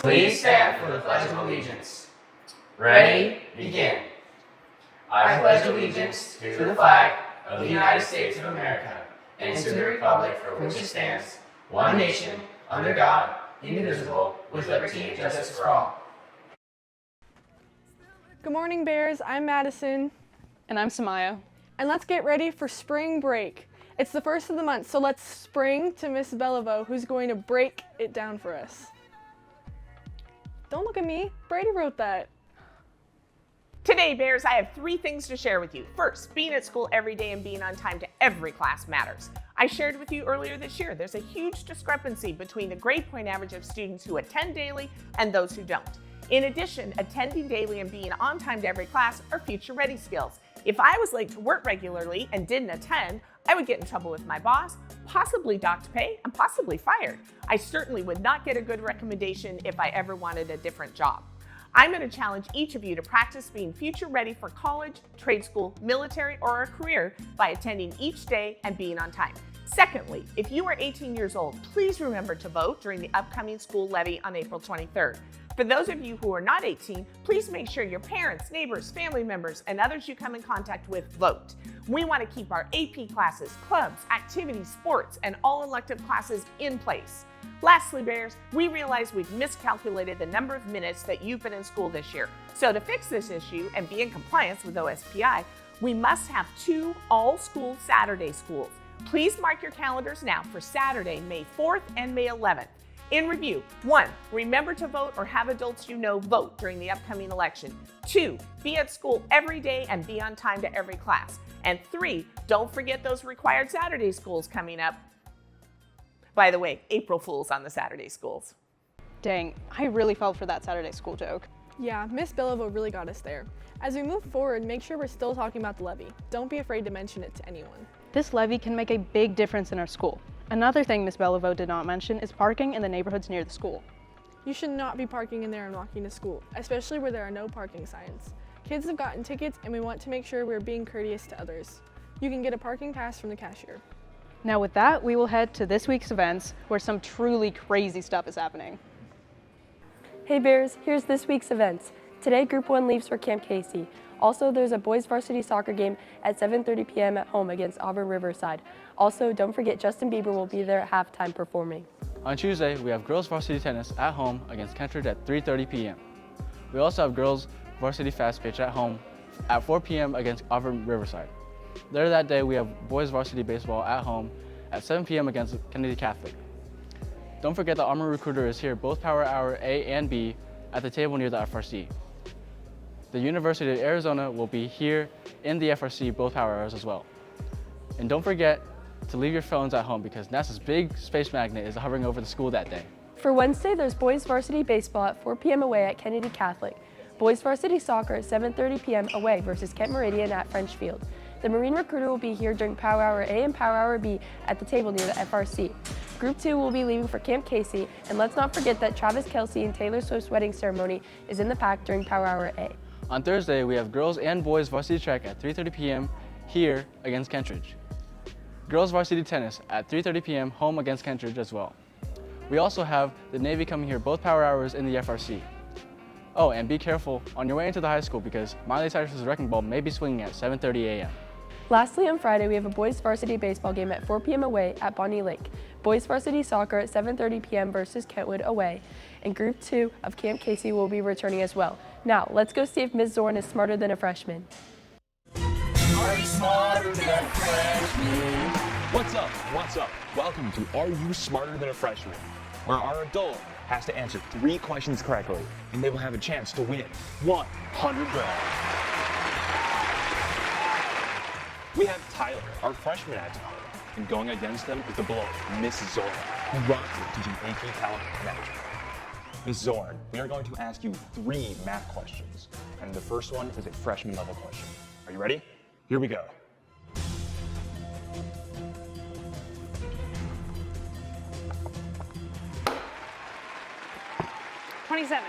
Please stand for the Pledge of Allegiance. Ready? Begin. I pledge allegiance to the flag of the United States of America and to the republic for which it stands, one nation, under God, indivisible, with liberty and justice for all. Good morning, Bears. I'm Madison. And I'm Samaya. And let's get ready for spring break. It's the first of the month, so let's spring to Miss Beliveau, who's going to break it down for us. Don't look at me. Brady wrote that. Today, Bears, I have 3 things to share with you. First, being at school every day and being on time to every class matters. I shared with you earlier this year, there's a huge discrepancy between the grade point average of students who attend daily and those who don't. In addition, attending daily and being on time to every class are future-ready skills. If I was late to work regularly and didn't attend, I would get in trouble with my boss, possibly docked pay, and possibly fired. I certainly would not get a good recommendation if I ever wanted a different job. I'm going to challenge each of you to practice being future ready for college, trade school, military, or a career by attending each day and being on time. Secondly, if you are 18 years old, please remember to vote during the upcoming school levy on April 23rd. For those of you who are not 18, please make sure your parents, neighbors, family members, and others you come in contact with vote. We want to keep our AP classes, clubs, activities, sports, and all elective classes in place. Lastly, Bears, we realize we've miscalculated the number of minutes that you've been in school this year. So to fix this issue and be in compliance with OSPI, we must have 2 all-school Saturday schools. Please mark your calendars now for Saturday, May 4th and May 11th. In review, 1, remember to vote or have adults you know vote during the upcoming election. 2, be at school every day and be on time to every class. And 3, don't forget those required Saturday schools coming up. By the way, April Fools on the Saturday schools. Dang, I really fell for that Saturday school joke. Yeah, Miss Beliveau really got us there. As we move forward, make sure we're still talking about the levy. Don't be afraid to mention it to anyone. This levy can make a big difference in our school. Another thing Miss Beliveau did not mention is parking in the neighborhoods near the school. You should not be parking in there and walking to school, especially where there are no parking signs. Kids have gotten tickets and we want to make sure we're being courteous to others. You can get a parking pass from the cashier. Now with that, we will head to this week's events where some truly crazy stuff is happening. Hey Bears, here's this week's events. Today, Group 1 leaves for Camp Casey. Also, there's a boys varsity soccer game at 7:30 p.m. at home against Auburn Riverside. Also, don't forget Justin Bieber will be there at halftime performing. On Tuesday, we have girls varsity tennis at home against Kentridge at 3:30 p.m. We also have girls varsity fast pitch at home at 4 p.m. against Auburn Riverside. Later that day, we have boys varsity baseball at home at 7 p.m. against Kennedy Catholic. Don't forget the Armor Recruiter is here both Power Hour A and B at the table near the FRC. The University of Arizona will be here in the FRC both power hours as well. And don't forget to leave your phones at home because NASA's big space magnet is hovering over the school that day. For Wednesday, there's boys varsity baseball at 4 p.m. away at Kennedy Catholic. Boys varsity soccer at 7:30 p.m. away versus Kent Meridian at French Field. The Marine Recruiter will be here during Power Hour A and Power Hour B at the table near the FRC. Group 2 will be leaving for Camp Casey, and let's not forget that Travis Kelce and Taylor Swift's wedding ceremony is in the pack during Power Hour A. On Thursday, we have girls and boys varsity track at 3:30 p.m. here against Kentridge. Girls varsity tennis at 3:30 p.m. home against Kentridge as well. We also have the Navy coming here both power hours in the FRC. Oh, and be careful on your way into the high school because Miley Cyrus's wrecking ball may be swinging at 7:30 a.m. Lastly, on Friday, we have a boys varsity baseball game at 4 p.m. away at Bonnie Lake. Boys varsity soccer at 7:30 p.m. versus Kentwood away. And Group 2 of Camp Casey will be returning as well. Now, let's go see if Ms. Zorn is smarter than a freshman. Are you smarter than a freshman? What's up? What's up? Welcome to Are You Smarter Than a Freshman, where our adult has to answer 3 questions correctly, and they will have a chance to win $100. We have Tyler, our freshman at Tahoma, and going against them is the beloved Miss Zorn, who rocks it to do AP talent management. Ms. Zorn, we are going to ask you 3 math questions, and the first one is a freshman level question. Are you ready? Here we go. $27.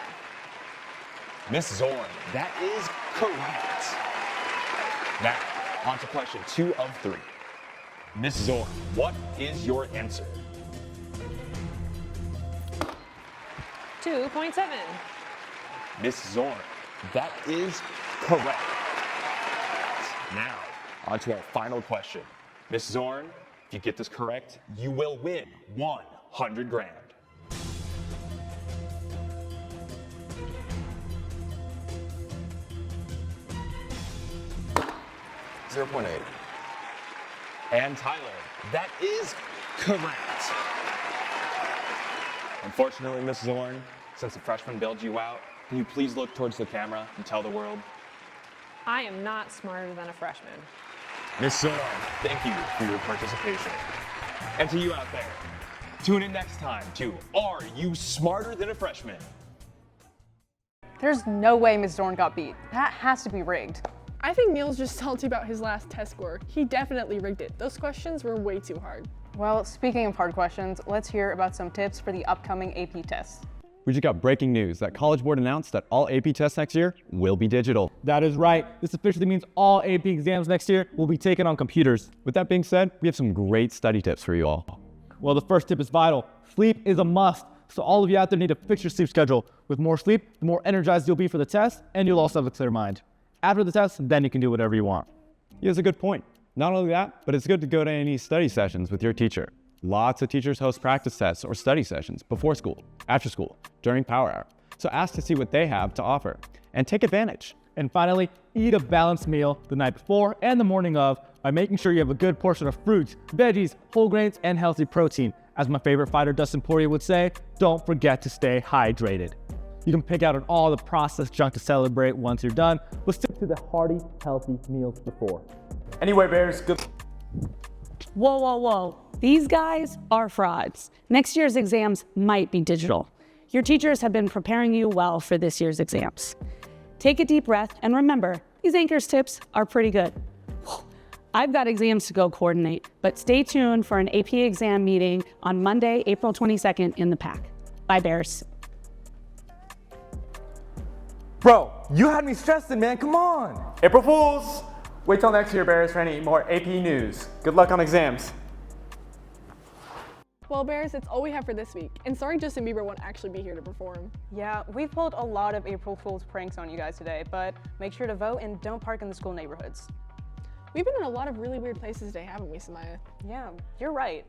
Miss Zorn, that is correct. Now, on to question 2 of 3. Miss Zorn, what is your answer? 2.7. Miss Zorn, that is correct. Now, on to our final question. Miss Zorn, if you get this correct, you will win 100 grand. 0.8. And Tyler, that is correct. Unfortunately, Miss Zorn, since the freshman bailed you out, can you please look towards the camera and tell the world? I am not smarter than a freshman. Miss Zorn, thank you for your participation. And to you out there, tune in next time to Are You Smarter Than a Freshman? There's no way Ms. Zorn got beat. That has to be rigged. I think Neil's just salty about his last test score. He definitely rigged it. Those questions were way too hard. Well, speaking of hard questions, let's hear about some tips for the upcoming AP tests. We just got breaking news that College Board announced that all AP tests next year will be digital. That is right. This officially means all AP exams next year will be taken on computers. With that being said, we have some great study tips for you all. Well, the first tip is vital. Sleep is a must. So all of you out there need to fix your sleep schedule. With more sleep, the more energized you'll be for the test, and you'll also have a clear mind. After the test, then you can do whatever you want. He has a good point. Not only that, but it's good to go to any study sessions with your teacher. Lots of teachers host practice tests or study sessions before school, after school, during power hour. So ask to see what they have to offer and take advantage. And finally, eat a balanced meal the night before and the morning of by making sure you have a good portion of fruits, veggies, whole grains, and healthy protein. As my favorite fighter Dustin Poirier would say, don't forget to stay hydrated. You can pick out on all the processed junk to celebrate once you're done, but stick to the hearty, healthy meals before. Anyway, Bears, good. Whoa, whoa, whoa. These guys are frauds. Next year's exams might be digital. Your teachers have been preparing you well for this year's exams. Take a deep breath and remember, these anchors tips are pretty good. I've got exams to go coordinate, but stay tuned for an AP exam meeting on Monday, April 22nd in the PAC. Bye, Bears. Bro, you had me stressing, man. Come on. April Fools! Wait till next year, Bears, for any more AP news. Good luck on exams. Well, Bears, it's all we have for this week. And sorry Justin Bieber won't actually be here to perform. Yeah, we've pulled a lot of April Fool's pranks on you guys today, but make sure to vote and don't park in the school neighborhoods. We've been in a lot of really weird places today, haven't we, Samaya? Yeah, you're right.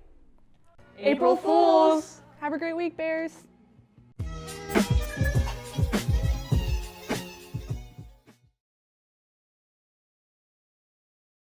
April Fools! Have a great week, Bears.